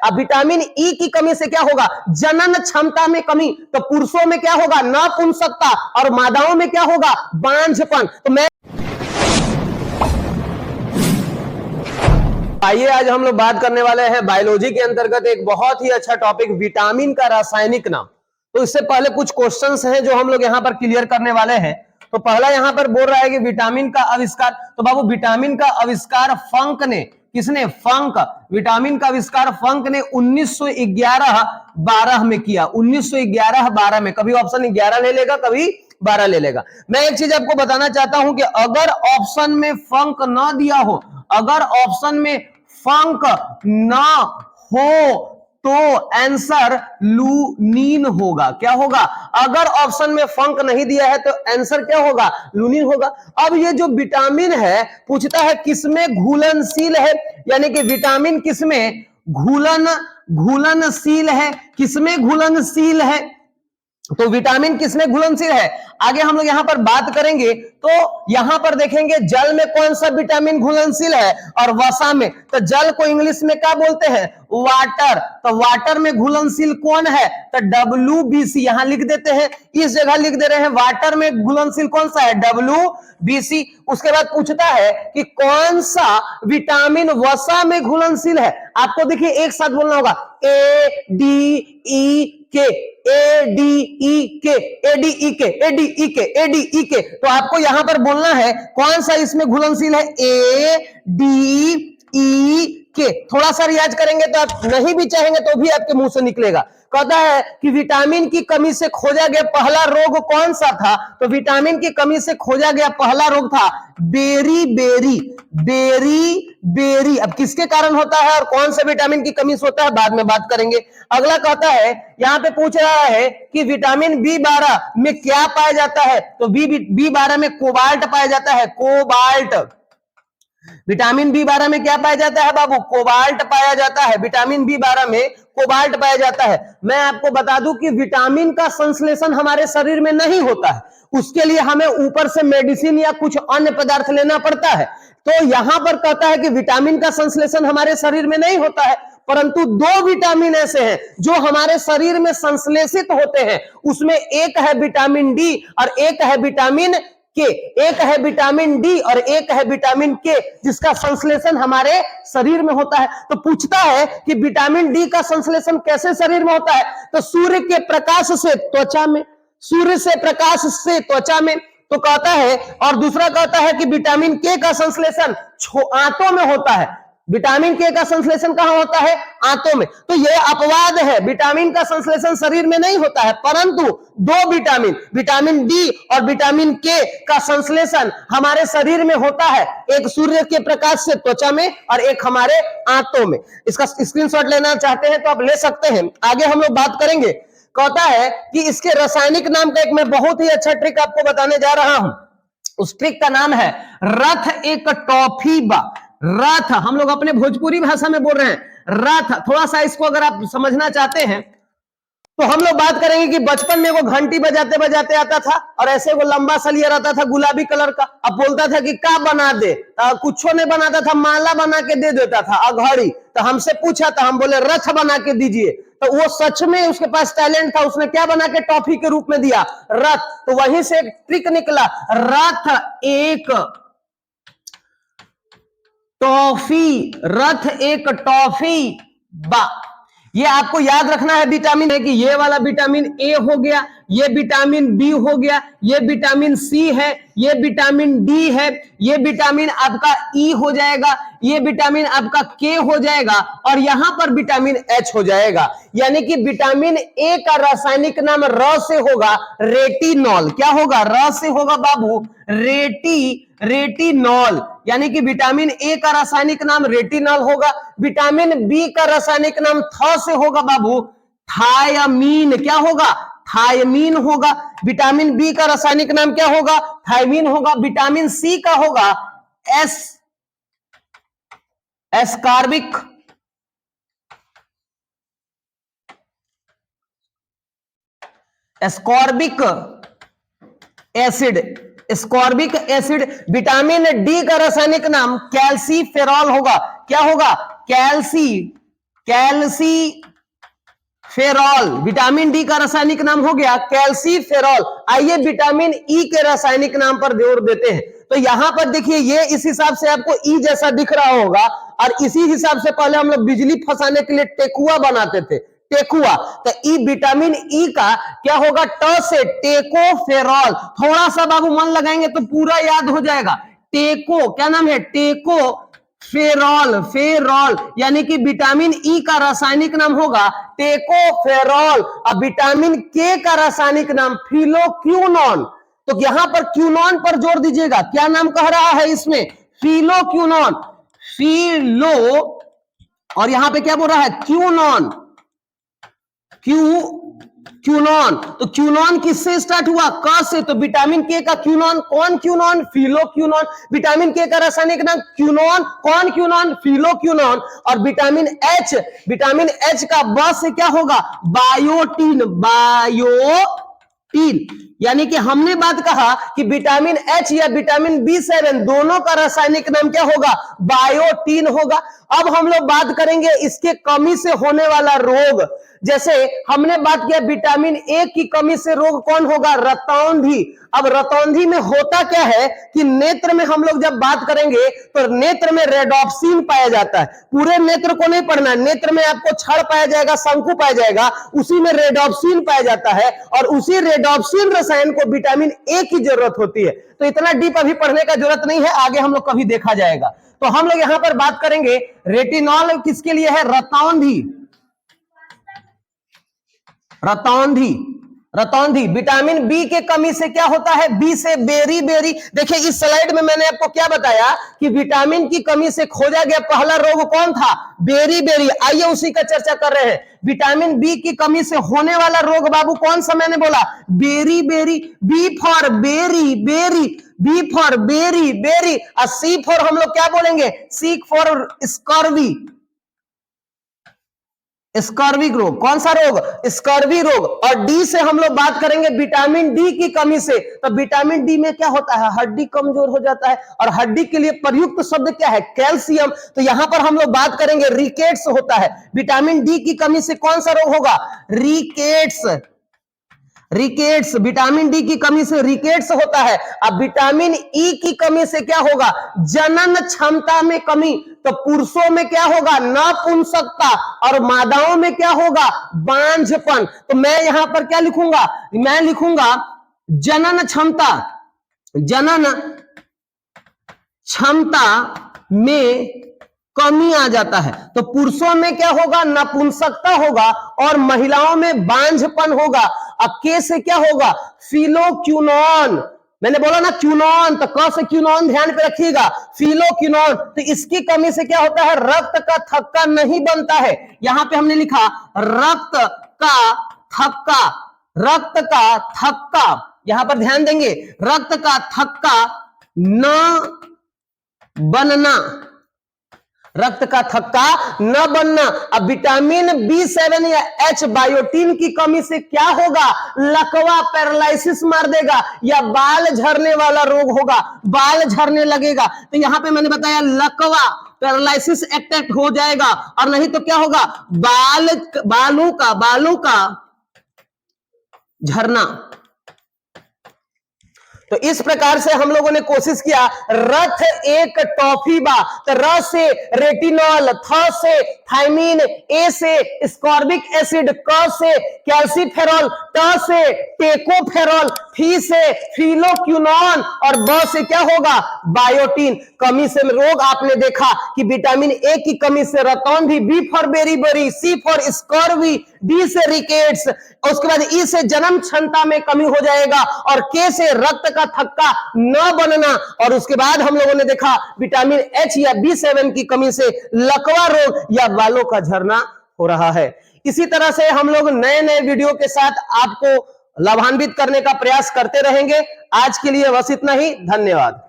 अब vitamin E की कमी से क्या होगा, जनन क्षमता में कमी, तो पुरुषों में क्या होगा, नपुंसकता, और मादाओं में क्या होगा, बांझपन। तो मैं आइए आज हम लोग बात करने वाले हैं बायोलॉजी के अंतर्गत एक बहुत ही अच्छा टॉपिक, विटामिन का रासायनिक नाम। तो इससे पहले कुछ क्वेश्चंस हैं जो हम लोग यहां पर क्लियर करने वाले हैं। तो पहला यहां पर बोल रहा है कि विटामिन का आविष्कार, तो बाबू विटामिन का आविष्कार फंक ने, किसने, फंक, विटामिन का आविष्कार फंक ने 1911-12 में किया। 1911-12 में, कभी ऑप्शन 11 ले लेगा, कभी 12 ले लेगा। मैं एक चीज आपको बताना चाहता हूं कि अगर ऑप्शन में फंक ना दिया हो, अगर ऑप्शन में फंक ना हो तो आंसर लूनीन होगा। क्या होगा, अगर ऑप्शन में फंक नहीं दिया है तो आंसर क्या होगा, लूनीन होगा। अब ये जो विटामिन है पूछता है किसमें घुलनशील है, यानी कि विटामिन किसमें घुलनशील है, किसमें घुलनशील है, तो विटामिन किसमें घुलनशील है। आगे हम लोग यहां पर बात करेंगे तो यहां पर देखेंगे जल में कौन सा विटामिन घुलनशील है और वसा में, तो जल को इंग्लिश में क्या बोलते हैं, वाटर, तो वाटर में घुलनशील कौन है, तो WBC यहां लिख देते हैं, इस जगह लिख दे रहे हैं वाटर में घुलनशील कौन सा है, WBC। उसके बाद पूछता है कि कौन सा विटामिन वसा में घुलनशील है। आपको देखिए एक साथ बोलना होगा, ADEK, ADEK, ADEK, ADEK, ADEK। तो आपको यहां पर बोलना है कौन सा इसमें घुलनशील है, ADEK। थोड़ा सा रियाज करेंगे तो आप नहीं भी चाहेंगे तो भी आपके मुंह से निकलेगा। कहता है कि विटामिन की कमी से खोजा गया पहला रोग कौन सा था, तो विटामिन की कमी से खोजा गया पहला रोग था बेरी बेरी। अब किसके कारण होता है और कौन से विटामिन की कमी से होता है बाद में बात करेंगे। अगला कहता है, यहां पे पूछ रहा है कि विटामिन B12 में क्या पाया जाता है, तो B12 में कोबाल्ट पाया जाता है, कोबाल्ट। विटामिन B12 में क्या पाया जाता है बाबू, कोबाल्ट पाया जाता है, विटामिन B12 में कोबाल्ट पाया जाता है। मैं आपको बता दूं कि विटामिन का संश्लेषण हमारे शरीर में नहीं होता है, उसके लिए हमें ऊपर से मेडिसिन या कुछ अन्य पदार्थ लेना पड़ता है। तो यहां पर कहता है कि विटामिन का संश्लेषण हमारे शरीर में नहीं होता है, परंतु दो विटामिन ऐसे हैं जो हमारे शरीर में संश्लेषित होते हैं। उसमें एक है विटामिन डी और एक है विटामिन के, एक है विटामिन डी और एक है विटामिन के, जिसका संश्लेषण हमारे शरीर में होता है। तो पूछता है कि विटामिन डी का संश्लेषण कैसे शरीर में होता है, तो सूर्य के प्रकाश से त्वचा में, सूर्य से प्रकाश से त्वचा में, तो कहता है। और दूसरा कहता है कि विटामिन के का संश्लेषण आंतों में होता है। विटामिन के का संश्लेषण कहां होता है, आंतों में। तो यह अपवाद है, विटामिन का संश्लेषण शरीर में नहीं होता है, परंतु दो विटामिन, विटामिन डी और विटामिन के का संश्लेषण हमारे शरीर में होता है, एक सूर्य के प्रकाश से त्वचा में और एक हमारे आंतों में। इसका स्क्रीनशॉट लेना चाहते हैं तो आप ले सकते हैं। आगे हम लोग बात करेंगे। कहता है कि इसके रासायनिक नाम का एक मैं बहुत ही अच्छा ट्रिक आपको बताने जा रहा हूं। उस ट्रिक का नाम है रथ एक टॉफीबा। रथ हम लोग अपने भोजपुरी भाषा में बोल रहे हैं, रथ। थोड़ा सा इसको अगर आप समझना चाहते हैं तो हम लोग बात करेंगे कि बचपन में वो घंटी बजाते बजाते आता था और ऐसे वो लंबा सा लिया रहता था गुलाबी कलर का। अब बोलता था कि क्या बना दे, कुछ नहीं बनाता था, माला बना के दे देता था, घड़ी। तो हमसे पूछा था, हम बोले रथ बना के दीजिए, तो वो सच में उसके पास टैलेंट था, उसने क्या बना के टॉफी के रूप में दिया, रथ। तो वहीं से एक ट्रिक निकला, रथ एक टॉफी, रथ एक टॉफी बा। ये आपको याद रखना है विटामिन है कि ये वाला विटामिन ए हो गया, ये विटामिन बी हो गया, ये विटामिन सी है, ये विटामिन डी है, ये विटामिन आपका ई हो जाएगा, ये विटामिन आपका के हो जाएगा और यहां पर विटामिन एच हो जाएगा। यानी कि विटामिन ए का रासायनिक नाम र से होगा रेटिनॉल। क्या होगा, र से होगा बाबू रेटिनॉल। यानी कि विटामिन ए का रासायनिक नाम रेटिनॉल होगा। विटामिन बी का रासायनिक नाम थ से होगा बाबू थायमीन। क्या होगा, थायमीन होगा। विटामिन बी का रासायनिक नाम क्या होगा, थायमीन होगा। विटामिन सी का होगा ascorbic acid, ascorbic acid. Vitamin D का रासायनिक नाम कैल्सीफेरॉल होगा। क्या होगा, कैल्सीफेरॉल, विटामिन डी का रासायनिक नाम हो गया कैल्सीफेरॉल। आइए विटामिन ई के रासायनिक नाम पर जोर देते हैं। तो यहां पर देखिए ये इस हिसाब से आपको ई जैसा दिख रहा होगा, और इसी हिसाब से पहले हम लोग बिजली फंसाने के लिए टेकुआ बनाते थे, टेकुआ। तो ई विटामिन ई का क्या होगा, ट से टेकोफेरॉल। थोड़ा सा बाबू मन लगाएंगे तो पूरा याद हो जाएगा। टेको, क्या नाम है, टेको फेरॉल, फेरॉल यानी कि विटामिन ई का रासायनिक नाम होगा टेकोफेरॉल। अब विटामिन के का रासायनिक नाम फिलोक्यूनॉन। तो यहां पर क्यूनॉन पर जोर दीजिएगा, क्या नाम कह रहा है इसमें, फिलोक्यूनॉन, फिलो, और यहां पे क्या बोल रहा है, क्यूनॉन, क्यूनॉन। तो क्यूनॉन किससे स्टार्ट हुआ, क से। तो विटामिन के का क्यूनॉन, कौन क्यूनॉन, फिलोक्यूनॉन। विटामिन के का रासायनिक नाम क्यूनॉन, कौन क्यूनॉन, फिलोक्यूनॉन। और विटामिन एच का ब से क्या होगा, बायोटीन, बायोटीन। यानी कि हमने बात कहा कि विटामिन एच या विटामिन बी7 दोनों का रासायनिक नाम क्या होगा, बायोटीन होगा। अब हम लोग बात करेंगे इसके कमी से होने वाला रोग। जैसे हमने बात किया विटामिन ए की कमी से रोग कौन होगा, रतौंधी। अब रतौंधी में होता क्या है कि नेत्र में हम लोग जब बात करेंगे तो नेत्र में रेडॉप्सिन पाया जाता है। पूरे नेत्र को नहीं पढ़ना, नेत्र में आपको छड़ पाया जाएगा, शंकु पाया जाएगा, उसी में रेडॉप्सिन पाया जाता है, और उसी रेडॉप्सिन रसायन को विटामिन ए की जरूरत होती है। तो इतना डीप अभी पढ़ने का जरूरत नहीं है, आगे हम लोग कभी देखा जाएगा। तो हम लोग यहां पर बात करेंगे रेटिनॉल किसके लिए है, रतौंधी, रतौंधी, रतौंधी। विटामिन बी के कमी से क्या होता है, बी से बेरी बेरी। देखिए इस स्लाइड में मैंने आपको क्या बताया कि विटामिन की कमी से खोजा गया पहला रोग कौन था, बेरी बेरी। आइए उसी का चर्चा कर रहे हैं। विटामिन बी की कमी से होने वाला रोग बाबू कौन सा मैंने बोला, berry berry. B for berry berry, B for berry berry, और सी फॉर हम लोग क्या बोलेंगे, सी फॉर स्कर्वी, स्कर्वी रोग। कौन सा रोग, स्कर्वी रोग। और डी से हम लोग बात करेंगे विटामिन डी की कमी से। तो विटामिन डी में क्या होता है, हड्डी कमजोर हो जाता है, और हड्डी के लिए प्रयुक्त शब्द क्या है, कैल्शियम। तो यहां पर हम लोग बात करेंगे रिकेट्स होता है। विटामिन डी की कमी से कौन सा रोग होगा, रिकेट्स, रिकेट्स। विटामिन डी की कमी से रिकेट्स होता है। अब विटामिन ई की कमी से क्या होगा, जनन क्षमता में कमी। तो पुरुषों में क्या होगा, नपुंसकता, और मादाओं में क्या होगा, बांझपन। तो मैं यहां पर क्या लिखूंगा, मैं लिखूंगा जनन क्षमता, जनन क्षमता में कमी आ जाता है। तो पुरुषों में क्या होगा, नपुंसकता होगा, और महिलाओं में बांझपन होगा। अब के से क्या होगा, फिलोक्यूनॉन। मैंने बोला ना क्यूनॉन, तो क से क्यूनॉन ध्यान पे रखिएगा, फिलोक्यूनॉन। तो इसकी कमी से क्या होता है, रक्त का थक्का नहीं बनता है। यहां पे हमने लिखा रक्त का थक्का, रक्त का थक्का, यहां पर ध्यान देंगे, रक्त का थक्का न बनना, रक्त का थक्का न बनना। अब विटामिन बी7 या एच बायोटीन की कमी से क्या होगा, लकवा, पैरालिसिस मार देगा, या बाल झड़ने वाला रोग होगा, बाल झड़ने लगेगा। तो यहां पे मैंने बताया लकवा, पैरालिसिस अटैक हो जाएगा, और नहीं तो क्या होगा, बालों का झरना। तो इस प्रकार से हम लोगों ने कोशिश किया। रथ एक टॉफी बा, तो र से रेटिनॉल, थ से थायमीन, ए से स्कॉर्बिक एसिड, क से कैल्सीफेरॉल, ट से टेकोफेरॉल, फी से फिलोक्यूनॉन, और ब से क्या होगा, बायोटीन। कमी से रोग आपने देखा कि विटामिन ए की कमी से रतौंधी, B for berry berry, C for scurvy, D से रिकेट्स, उसके बाद ई से जन्म क्षमता में कमी हो जाएगा, और के से रक्त का थक्का न बनना, और उसके बाद हम लोगों ने देखा विटामिन एच या बी7 की कमी से लकवा रोग या बालों का झरना हो रहा है। इसी तरह से हम लोग नए नए वीडियो के साथ आपको लाभान्वित करने का प्रयास करते रहेंगे। आज के लिए बस इतना ही, धन्यवाद।